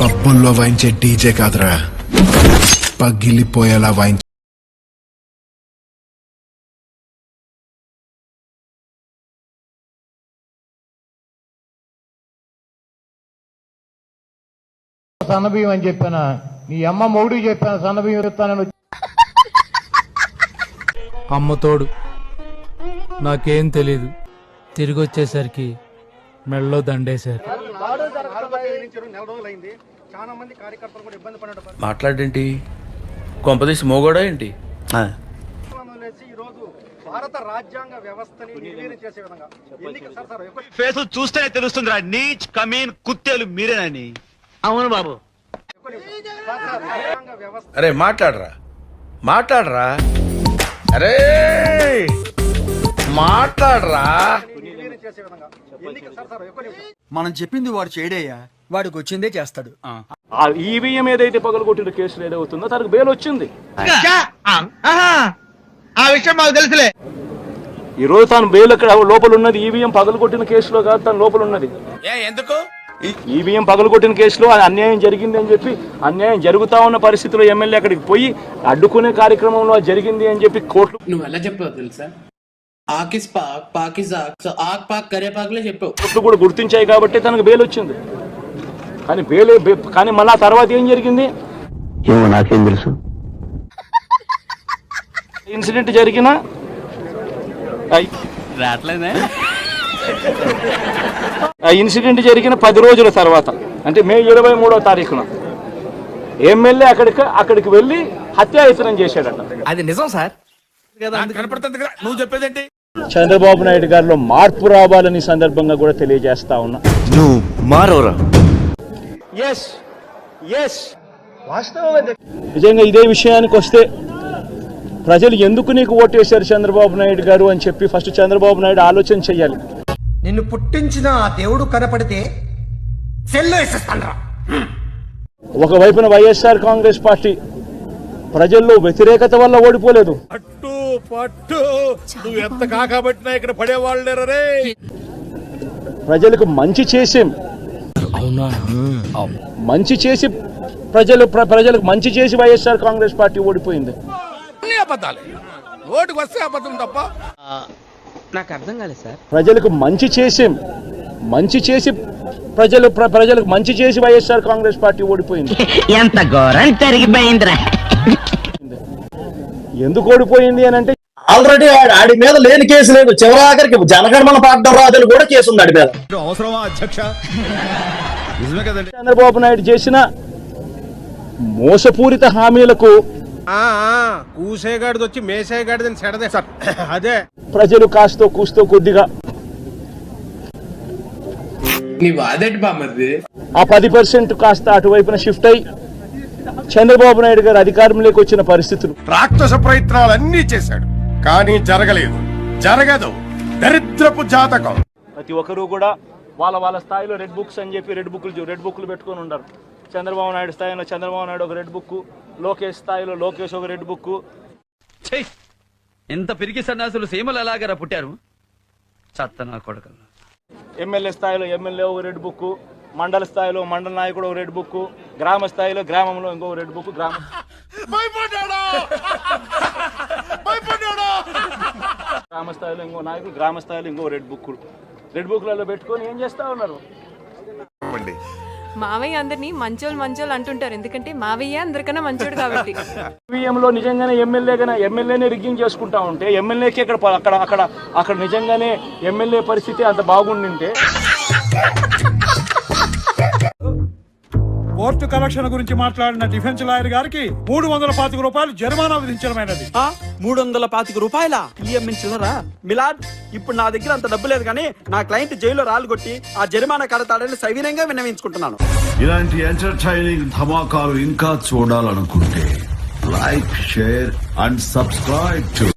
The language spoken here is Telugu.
పబ్బుల్లో వాయించే డీజే కాదురా, పగిలిపోయేలా వాయించే. సన్నబియ్యం అని చెప్పానా? నీ అమ్మ మౌడికి చెప్పాను సన్నబియ్యం చెప్తానని. అమ్మ తోడు నాకేం తెలీదు. తిరిగి వచ్చేసరికి మెళ్ళో దండేశారు. మాట్లాడేంటి? కొంపదీసి మోగోడా ఏంటి? భారత రాజ్యాంగ వ్యవస్థని నిర్వీర్యం చేసే విధంగా ఫేస్ చూస్తేనే తెలుస్తుందిరా, నీచ్ కమీన్ కుత్తేలు మీరేనని. అవును బాబు. అరే మాట్లాడరా, మాట్లాడరా, అరే మాట్లాడరా. మనం చెప్పింది వాడు చేయడయ్యా, వాడికి వచ్చిందే చేస్తాడు. ఆ ఈవీఎం ఏదైతే పగలగొట్టిన కేసులు ఏదవుతుందో తనకు బెయిల్ వచ్చింది. ఆ విషయం మాకు తెలుసులే. ఈ రోజు తాను బెయిల్ అక్కడ లోపల ఉన్నది ఈవీఎం పగలగొట్టిన కేసులో కాదు, తను లోపల ఉన్నది. ఎందుకు? ఈవీఎం పగలగొట్టిన కేసులో అన్యాయం జరిగింది అని చెప్పి, అన్యాయం జరుగుతా ఉన్న పరిస్థితిలో ఎమ్మెల్యే అక్కడికి పోయి అడ్డుకునే కార్యక్రమంలో జరిగింది అని చెప్పి కోర్టు. నువ్వు ఎలా చెప్పావు తెలుసా? ఆకిస్ పాక్ పాకిస్ ఆక్ పాక్ కరేపాకులే చెప్పావు. కోర్టు కూడా గుర్తించాయి కాబట్టి తనకు బెయిల్ వచ్చింది. కానీ కానీ మళ్ళా తర్వాత ఏం జరిగింది ఏమో నాకేం తెలుసు. ఇన్సిడెంట్ జరిగిన ఇన్సిడెంట్ జరిగిన 10 రోజుల తర్వాత, అంటే మే 23వ తారీఖున ఎమ్మెల్యే అక్కడికి వెళ్లి హత్యాయత్నం చేశాడట. అది నిజం సార్. నువ్వు చెప్పేదేంటి? చంద్రబాబు నాయుడు గారిలో మార్పు రావాలని సందర్భంగా కూడా తెలియజేస్తా ఉన్నా. నువ్వు మారవరా? నిజంగా ఇదే విషయానికి వస్తే ప్రజలు ఎందుకు నీకు ఓటేశారు చంద్రబాబు నాయుడు గారు అని చెప్పి ఫస్ట్ చంద్రబాబు నాయుడు ఆలోచన చెయ్యాలి. నిన్ను పుట్టించిన ఆ దేవుడు కనపడితే సెల్లో వేసేస్తాను. ఒకవైపున వైఎస్ఆర్ కాంగ్రెస్ పార్టీ ప్రజల్లో వ్యతిరేకత వల్ల ఓడిపోలేదు. నువ్వు ఎంత కాకబట్టినా ఇక్కడ పడేవాళ్ళు రే. ప్రజలకు మంచి చేసి ప్రజలకు మంచి చేసి వైఎస్ఆర్ కాంగ్రెస్ పార్టీ ఓడిపోయింది. ఓటుకు వస్తే అబద్ధం తప్ప. నాకు అర్థం కాలేదు సార్. ప్రజలకు మంచి చేసి ప్రజలకు మంచి చేసి వైఎస్ఆర్ కాంగ్రెస్ పార్టీ ఓడిపోయింది. ఎంత ఘోరం జరిగిపోయిందిరా. ఎందుకు ఓడిపోయింది అని అంటే, ఆల్రెడీ ఆడి మీద లేని కేసు లేదు. చివరాఖరికి జనగణమన పాఠం రాదని కూడా కేసు ఉంది ఆడి మీద. అవసరమా అధ్యక్ష? నిజమే కదండి. చంద్రబాబు నాయుడు చేసిన మోసపూరిత హామీలకు కూసేగాడిది వచ్చి మేసేగాడిదని సెడదే సార్. అదే ప్రజలు కాస్తో కూస్తో కొద్దిగా నీ వాదేటి బామ్మది. ఆ 10% కాస్త అటువైపున షిఫ్ట్ అయి చంద్రబాబు నాయుడు గారు అధికారంలోకి వచ్చిన పరిస్థితులు. రాక్షస ప్రయత్నాలన్నీ చేశాడు కానీ జరగలేదు, జరగదు. దరిద్రపు జాతకం. ప్రతి ఒక్కరూ కూడా వాళ్ళ స్థాయిలో రెడ్ బుక్స్ అని చెప్పి రెడ్ బుక్లు పెట్టుకొని ఉండరు. చంద్రబాబు నాయుడు స్థాయిలో చంద్రబాబు నాయుడు ఒక రెడ్ బుక్, లోకేష్ స్థాయిలో లోకేష్ ఒక రెడ్ బుక్. ఎంత పిరికి సన్నాసులు సీమలు ఎలాగరా పుట్టారు? చత్తనా కొడుకు. ఎమ్మెల్యే స్థాయిలో ఎమ్మెల్యే ఒక రెడ్ బుక్, మండల స్థాయిలో మండల నాయకుడు ఒక రెడ్ బుక్, గ్రామ స్థాయిలో గ్రామంలో ఇంకో రెడ్ బుక్, గ్రామ స్థాయిలో ఇంకో నాయకుడు, గ్రామ స్థాయిలో ఇంకో రెడ్ బుక్లలో పెట్టుకొని ఏం చేస్తా ఉన్నారు? మావయ్య అందరినీ మంచోళ్ళు అంటుంటారు, ఎందుకంటే మావయ్య అందరికన్నా మంచోడు కాబట్టి. ఈవీఎంలో నిజంగానే ఎమ్మెల్యేనే రిగ్గింగ్ చేసుకుంటా ఉంటే ఎమ్మెల్యేకి అక్కడ నిజంగానే ఎమ్మెల్యే పరిస్థితి అంత బాగుండింటే. కోర్టు కలెక్షన్ గురించి మాట్లాడిన డిఫెన్స్ లాయర్ గారికి 325 రూపాయలు జరిమానా విధించడమైనది. 325 రూపాయల చిల్లరా మిలాద్. ఇప్పుడు నా దగ్గర అంత డబ్బు లేదు, కానీ నా క్లయింట్ జైల్లో రాళ్ళు కొట్టి ఆ జరిమానా కడతాడని సవినయంగా విన్నవించుకుంటున్నాను. ఇలాంటి ఎంటర్టైనింగ్ ధమాకాలు ఇంకా చూడాలనుకుంటే like, share and subscribe to